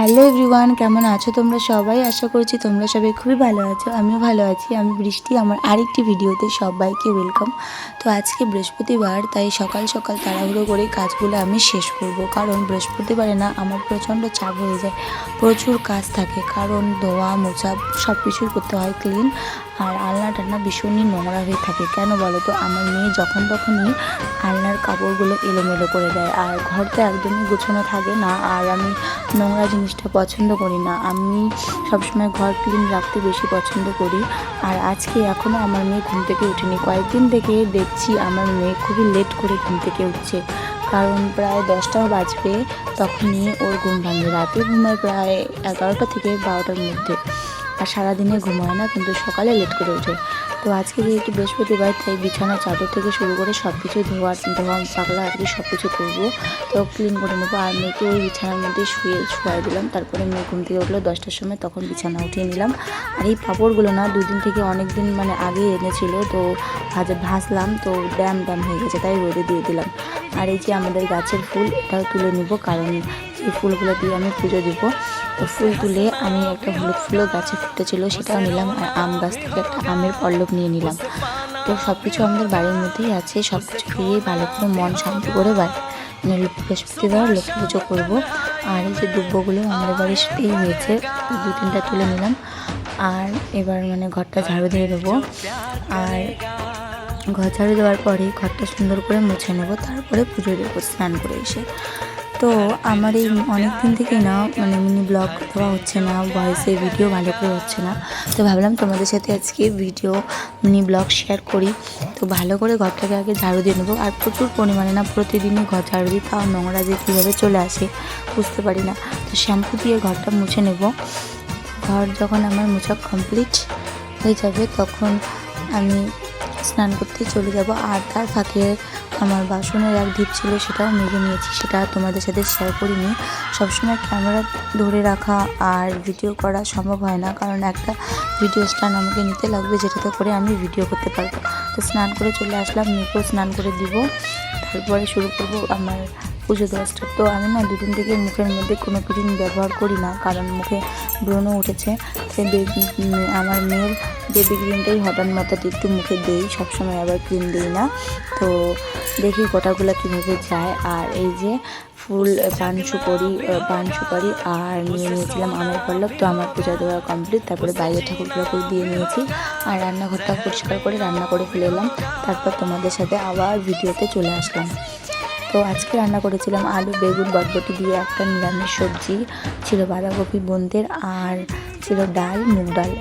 Hello everyone, কেমন আছো তোমরা সবাই? আশা করছি তোমরা সবাই খুবই ভালো আছো। আমিও ভালো আছি। আমি বৃষ্টি, আমার আরেকটি ভিডিওতে সবাইকে ওয়েলকাম। তো আজকে বৃহস্পতিবার, তাই সকাল সকাল তাড়াহুড়ো করে কাজগুলো আমি শেষ করব, কারণ বৃহস্পতিবারে না আমার প্রচণ্ড চাপ হয়ে যায়, প্রচুর কাজ থাকে, কারণ ধোয়া মোছা সব কিছুই করতে হয় ক্লিন। আর আলনা টালনা ভীষণই নোংরা হয়ে থাকে। কেন বলো তো, আমার মেয়ে যখন তখনই আলনার কাপড়গুলো এলোমেলো করে দেয়, আর ঘর তো একদমই গোছানো থাকে না। আর আমি নোংরা জিনিসটা পছন্দ করি না, আমি সবসময় ঘর ক্লিন রাখতে বেশি পছন্দ করি। আর আজকে এখনও আমার মেয়ে ঘুম থেকে উঠেনি। কয়েকদিন থেকে দেখছি আমার মেয়ে খুবই লেট করে ঘুম থেকে উঠছে, কারণ প্রায় 10টাও বাজবে তখনই ওর ঘুম ভাঙে। রাতে ঘুমায় প্রায় 11টা থেকে 12টার মধ্যে, আর সারাদিনে ঘুমায় না, কিন্তু সকালে লেট করে ওঠে। তো আজকে যেহেতু বৃহস্পতিবার, তাই বিছানা চাদর থেকে শুরু করে সব কিছু ধোয়া পাগলা আর কি সব কিছু করবো। তো ক্লিন করে নেবো। আর মেয়েকে ওই বিছানার মধ্যে শুয়াই দিলাম। তারপরে মেয়ে ঘুম থেকে উঠলো 10টার সময়, তখন বিছানা উঠিয়ে নিলাম। আর এই পাঁপড়গুলো না দুদিন থেকে অনেক দিন আগে এনেছিল, তো ভাজলাম, তো ড্যাম হয়ে গেছে, তাই রোদে দিয়ে দিলাম। আর এই যে আমাদের গাছের ফুল, এটাও তুলে নিব, কারণ এই ফুলগুলো দিয়ে আমি পুজো দেবো। তো ফুল তুলে আমি একটা হলুদ ফুলও গাছে ফুটেছিল, সেটাও নিলাম। আর আম গাছ থেকে একটা আমের পল্লব নিয়ে নিলাম। তো সব কিছু আমাদের বাড়ির মধ্যেই আছে, সব কিছু দিয়েই ভালো করে মন শান্তি করে বৃহস্পতিবার লক্ষ্মী পুজো করবো। আর এই যে দুব্বগুলো আমাদের বাড়িতেই হয়েছে, 2-3টা তুলে নিলাম। আর এবার ঘরটা ঝাড়ু দিয়ে দেবো। আর ঘর ঝাড়ু দেওয়ার পরে ঘরটা সুন্দর করে মুছে নেবো, তারপরে পুজো দেবো স্নান করে এসে। তো আমার এই অনেক দিন থেকে না মিনি ব্লগ দেওয়া হচ্ছে না, ভয়েসে ভিডিও ভালো করে হচ্ছে না। তো ভাবলাম তোমাদের সাথে আজকে ভিডিও মিনি ব্লগ শেয়ার করি। তো ভালো করে ঘরটাকে আগে ঝাড়ু দিয়ে নেবো। আর প্রচুর পরিমাণে না প্রতিদিনই ঘর ঝাড়ু দিই, তাও নোংরা যে কীভাবে চলে আসে বুঝতে পারি না। তো শ্যাম্পু দিয়ে ঘরটা মুছে নেব। ঘর যখন আমার মোছা কমপ্লিট হয়ে যাবে, তখন আমি স্নান করতে চলে যাব। আর তার ফাঁকে আমার বাসনের এক ঢিপ ছিল, সেটাও মেজে নিয়েছি, সেটা তোমাদের সাথে শেয়ার করিনি। সবসময় ক্যামেরা ধরে রাখা আর ভিডিও করা সম্ভব হয় না, কারণ একটা ভিডিও স্ট্যান্ড আমাকে নিতে লাগবে, যেটাতে করে আমি ভিডিও করতে পারবো। তো স্নান করে চলে আসলাম, মেয়েকেও স্নান করে দিব, তারপরে শুরু করব আমার পুজো দেওয়া স্টার্ট। তো আমি না দুদিন থেকে মুখের মধ্যে কোনো ক্রিম ব্যবহার করি না, কারণ মুখে ব্রণ উঠেছে। আমার মেয়ের বেবি ক্রিমটাই হঠাৎ মাথাতে একটু মুখে দিই, সবসময় আবার ক্রিম দিই না। তো দেখি গোটাগুলো কীভাবে যায়। আর এই যে ফুল, পান সুপারি আর নিয়ে নিয়েছিলাম আমের পল্লব। তো আমার পূজা দেওয়া কমপ্লিট, তারপরে বাইরে ঠাকুরগুলোকে দিয়ে নিয়েছি। আর রান্নাঘরটা পরিষ্কার করে রান্না করে ফেলে এলাম। তারপর তোমাদের সাথে আবার ভিডিওতে চলে আসলাম। তো আজকে রান্না করেছিলাম আলু বেগুন বটবটি দিয়ে একটা নিরামিষ সবজি ছিল, বাঁধাকপি বোনদের, আর ছিল ডাল, মুগ ডাল।